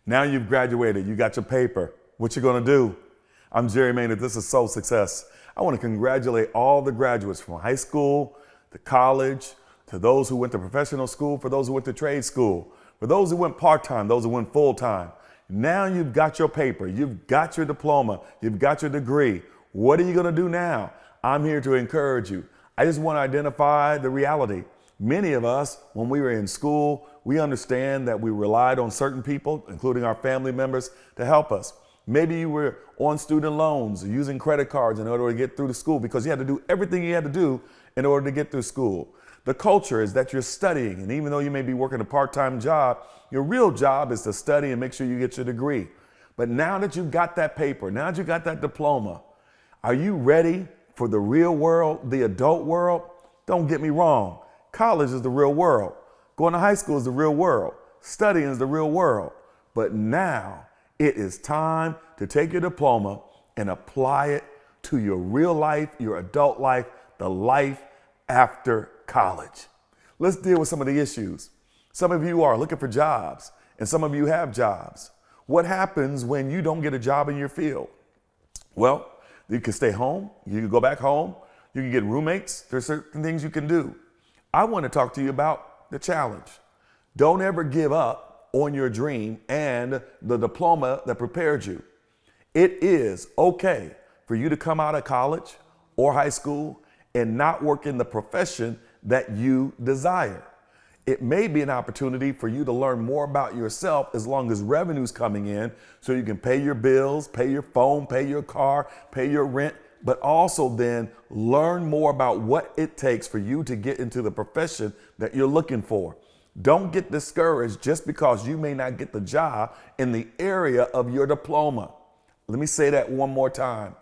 Now you've graduated, you got your paper. What you gonna do? I'm Jerry Maynard, this is Soul Success. I wanna congratulate all the graduates from high school to college, to those who went to professional school, for those who went to trade school, for those who went part-time, those who went full-time. Now you've got your paper, you've got your diploma, you've got your degree. What are you gonna do now? I'm here to encourage you. I just wanna identify the reality. Many of us, when we were in school, we understand that we relied on certain people, including our family members, to help us. Maybe you were on student loans, using credit cards in order to get through to school because you had to do everything you had to do in order to get through school. The culture is that you're studying, and even though you may be working a part-time job, your real job is to study and make sure you get your degree. But now that you've got that paper, now that you got that diploma, are you ready for the real world, the adult world? Don't get me wrong. College is the real world. Going to high school is the real world. Studying is the real world. But now it is time to take your diploma and apply it to your real life, your adult life, the life after college. Let's deal with some of the issues. Some of you are looking for jobs, and some of you have jobs. What happens when you don't get a job in your field? Well, you can stay home, you can go back home, you can get roommates. There's certain things you can do. I want to talk to you about the challenge. Don't ever give up on your dream and the diploma that prepared you. It is okay for you to come out of college or high school and not work in the profession that you desire. It may be an opportunity for you to learn more about yourself as long as revenue's coming in so you can pay your bills, pay your phone, pay your car, pay your rent, but also then learn more about what it takes for you to get into the profession that you're looking for. Don't get discouraged just because you may not get the job in the area of your diploma. Let me say that one more time.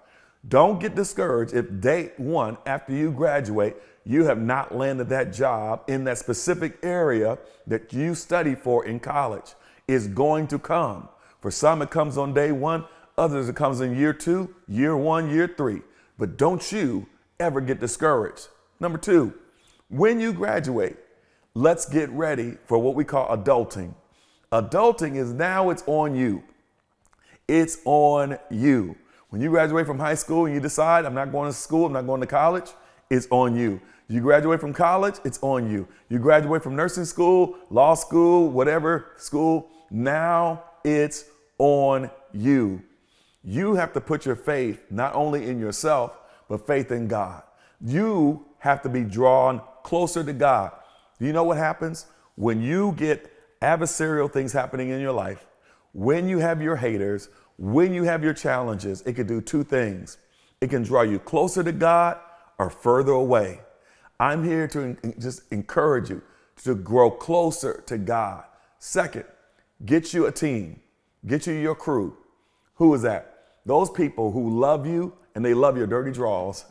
Don't get discouraged if day one after you graduate, you have not landed that job in that specific area that you studied for in college. It's going to come. For some, it comes on day one. Others, it comes in year 2, year 1, year 3. But don't you ever get discouraged. Number 2, when you graduate, let's get ready for what we call adulting. Adulting is now it's on you. It's on you. When you graduate from high school and you decide, I'm not going to school, I'm not going to college, it's on you. You graduate from college, it's on you. You graduate from nursing school, law school, whatever school, now it's on you. You have to put your faith not only in yourself, but faith in God. You have to be drawn closer to God. Do you know what happens when you get adversarial things happening in your life? When you have your haters, when you have your challenges, it can do 2 things. It can draw you closer to God or further away. I'm here to just encourage you to grow closer to God. Second, get you a team, get you your crew. Who is that? Those people who love you and they love your dirty draws.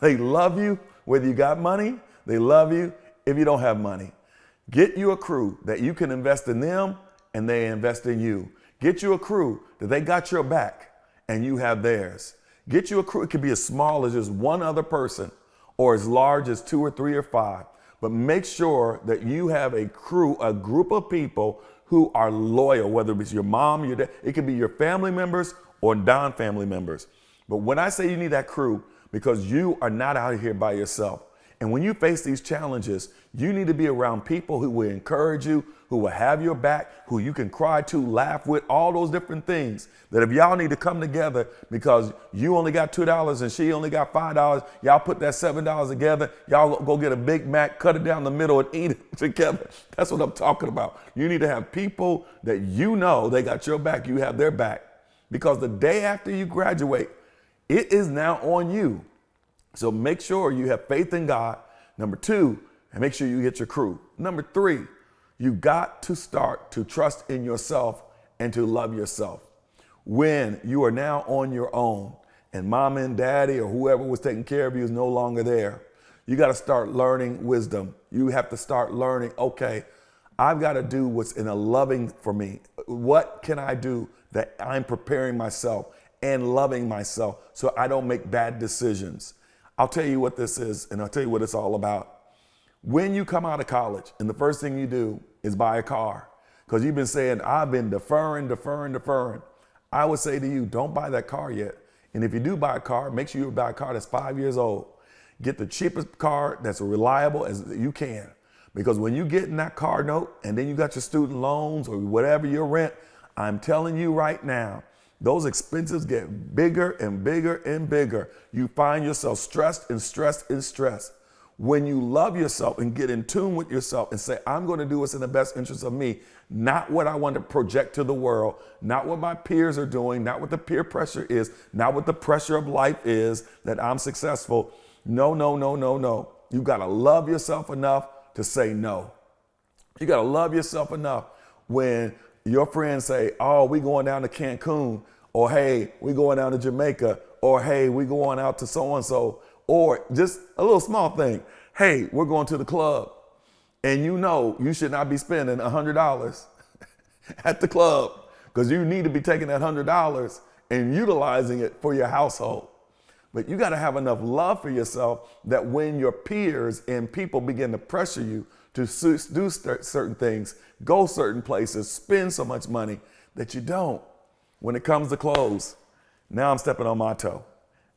They love you whether you got money. They love you if you don't have money. Get you a crew that you can invest in them and they invest in you. Get you a crew that they got your back and you have theirs. Get you a crew. It could be as small as just one other person or as large as 2 or 3 or 5. But make sure that you have a crew, a group of people who are loyal, whether it's your mom, your dad, it could be your family members or non-family members. But when I say you need that crew, because you are not out here by yourself. And when you face these challenges, you need to be around people who will encourage you, who will have your back, who you can cry to, laugh with, all those different things. That if y'all need to come together because you only got $2 and she only got $5, y'all put that $7 together, y'all go get a Big Mac, cut it down the middle and eat it together. That's what I'm talking about. You need to have people that you know they got your back, you have their back. Because the day after you graduate, it is now on you. So make sure you have faith in God. Number 2, and make sure you get your crew. Number 3, you got to start to trust in yourself and to love yourself. When you are now on your own and mom and daddy or whoever was taking care of you is no longer there, you got to start learning wisdom. You have to start learning, okay, I've got to do what's in a loving for me. What can I do that I'm preparing myself and loving myself so I don't make bad decisions? I'll tell you what this is, and I'll tell you what it's all about. When you come out of college and the first thing you do is buy a car, because you've been saying, I've been deferring. I would say to you, don't buy that car yet. And if you do buy a car, make sure you buy a car that's 5 years old. Get the cheapest car that's reliable as you can. Because when you get in that car note and then you got your student loans or whatever your rent, I'm telling you right now, those expenses get bigger and bigger and bigger. You find yourself stressed. When you love yourself and get in tune with yourself and say, I'm going to do what's in the best interest of me, not what I want to project to the world, not what my peers are doing, not what the peer pressure is, not what the pressure of life is, that I'm successful. No. You got to love yourself enough to say no. You got to love yourself enough when your friends say, oh, we going down to Cancun, or hey, we going down to Jamaica, or hey, we going out to so-and-so, or just a little small thing. Hey, we're going to the club. And you know you should not be spending $100 at the club, because you need to be taking that $100 and utilizing it for your household. But you got to have enough love for yourself that when your peers and people begin to pressure you to do certain things, go certain places, spend so much money, that you don't. When it comes to clothes, now I'm stepping on my toe.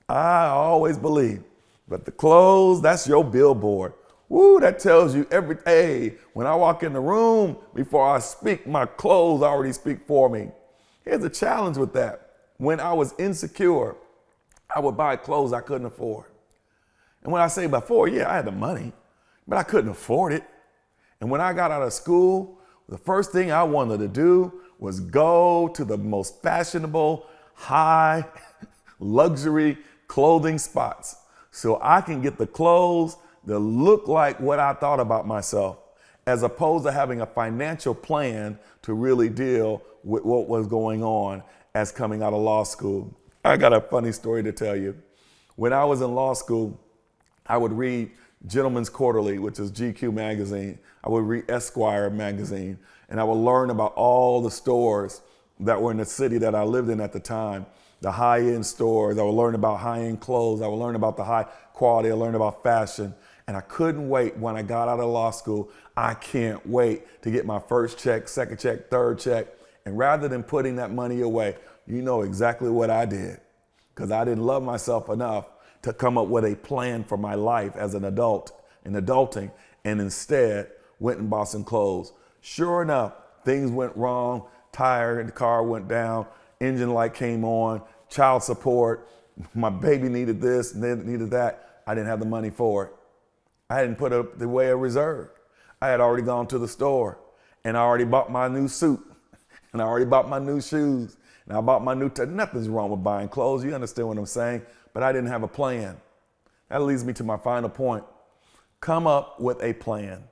I always believe, but the clothes, that's your billboard. Woo, that tells you every day. When I walk in the room, before I speak, my clothes already speak for me. Here's a challenge with that. When I was insecure, I would buy clothes I couldn't afford. And when I say before, yeah, I had the money, but I couldn't afford it. And when I got out of school, the first thing I wanted to do was go to the most fashionable, high, luxury clothing spots so I can get the clothes that look like what I thought about myself, as opposed to having a financial plan to really deal with what was going on as coming out of law school. I got a funny story to tell you. When I was in law school, I would read Gentleman's Quarterly, which is GQ magazine. I would read Esquire magazine, and I would learn about all the stores that were in the city that I lived in at the time, the high-end stores. I would learn about high-end clothes. I would learn about the high quality. I learned about fashion. And I couldn't wait when I got out of law school. I can't wait to get my first check, second check, third check. And rather than putting that money away, you know exactly what I did, because I didn't love myself enough to come up with a plan for my life as an adult in adulting, and instead went and bought some clothes. Sure enough, things went wrong. Tire in the car went down, engine light came on, child support, my baby needed this and then needed that. I didn't have the money for it. I hadn't put up the way a reserve. I had already gone to the store and I already bought my new suit and I already bought my new shoes and I bought my new, nothing's wrong with buying clothes. You understand what I'm saying? But I didn't have a plan. That leads me to my final point. Come up with a plan.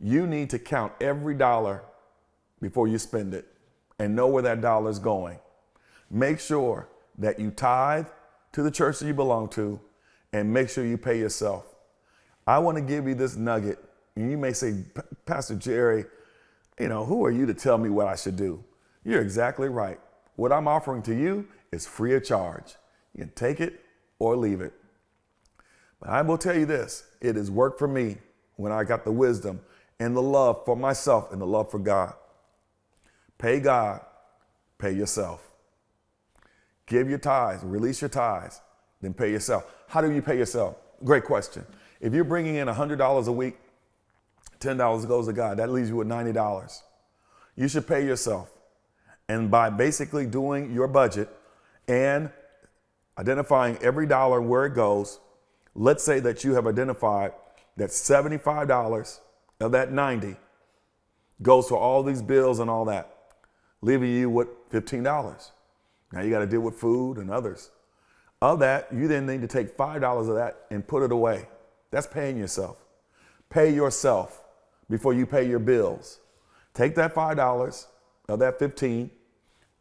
You need to count every dollar before you spend it and know where that dollar is going. Make sure that you tithe to the church that you belong to, and make sure you pay yourself. I want to give you this nugget. And you may say, Pastor Jerry, who are you to tell me what I should do? You're exactly right. What I'm offering to you is free of charge. You can take it or leave it. But I will tell you this, it has worked for me when I got the wisdom and the love for myself and the love for God. Pay God, pay yourself. Give your tithes, release your tithes, then pay yourself. How do you pay yourself? Great question. If you're bringing in $100 a week, $10 goes to God. That leaves you with $90. You should pay yourself. And by basically doing your budget and identifying every dollar and where it goes, let's say that you have identified that $75 of that $90 goes to all these bills and all that, leaving you with $15. Now you got to deal with food and others. Of that, you then need to take $5 of that and put it away. That's paying yourself. Pay yourself before you pay your bills. Take that $5 of that $15,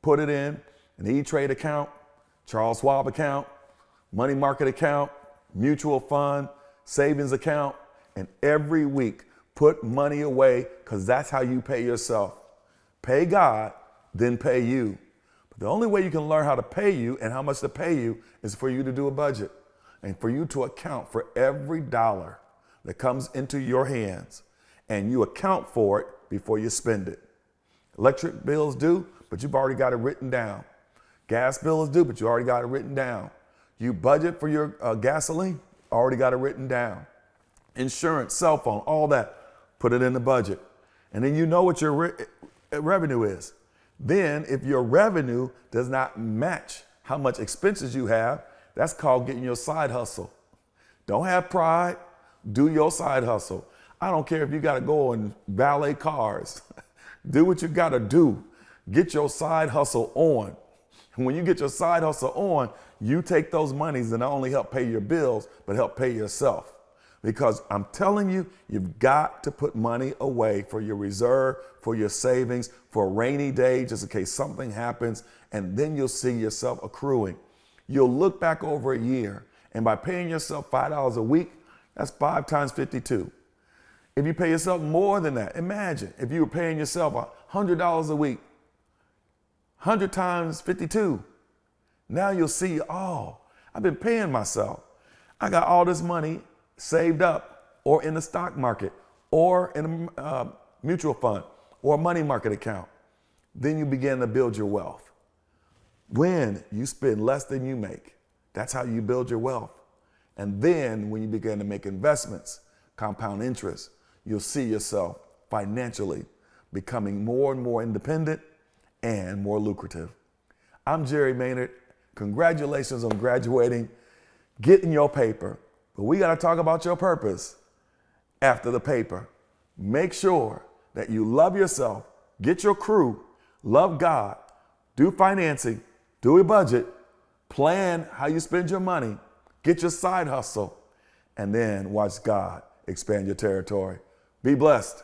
put it in an E-Trade account, Charles Schwab account, money market account, mutual fund, savings account, and every week put money away, because that's how you pay yourself. Pay God, then pay you. But the only way you can learn how to pay you and how much to pay you is for you to do a budget and for you to account for every dollar that comes into your hands, and you account for it before you spend it. Electric bills due, but you've already got it written down. Gas bill is due, but you already got it written down. You budget for your gasoline, already got it written down. Insurance, cell phone, all that, put it in the budget. And then you know what your revenue is. Then if your revenue does not match how much expenses you have, that's called getting your side hustle. Don't have pride, do your side hustle. I don't care if you gotta go and valet cars. Do what you gotta do. Get your side hustle on. When you get your side hustle on, you take those monies and not only help pay your bills, but help pay yourself. Because I'm telling you, you've got to put money away for your reserve, for your savings, for a rainy day, just in case something happens, and then you'll see yourself accruing. You'll look back over a year, and by paying yourself $5 a week, that's 5 times 52. If you pay yourself more than that, imagine if you were paying yourself $100 a week, 100 times 52. Now you'll see, oh, I've been paying myself. I got all this money saved up or in the stock market or in a mutual fund or a money market account. Then you begin to build your wealth. When you spend less than you make, that's how you build your wealth. And then when you begin to make investments, compound interest, you'll see yourself financially becoming more and more independent and more lucrative. I'm Jerry Maynard. Congratulations on graduating. Get in your paper. But we got to talk about your purpose after the paper. Make sure that you love yourself, get your crew, love God, do financing, do a budget, plan how you spend your money, get your side hustle, and then watch God expand your territory. Be blessed.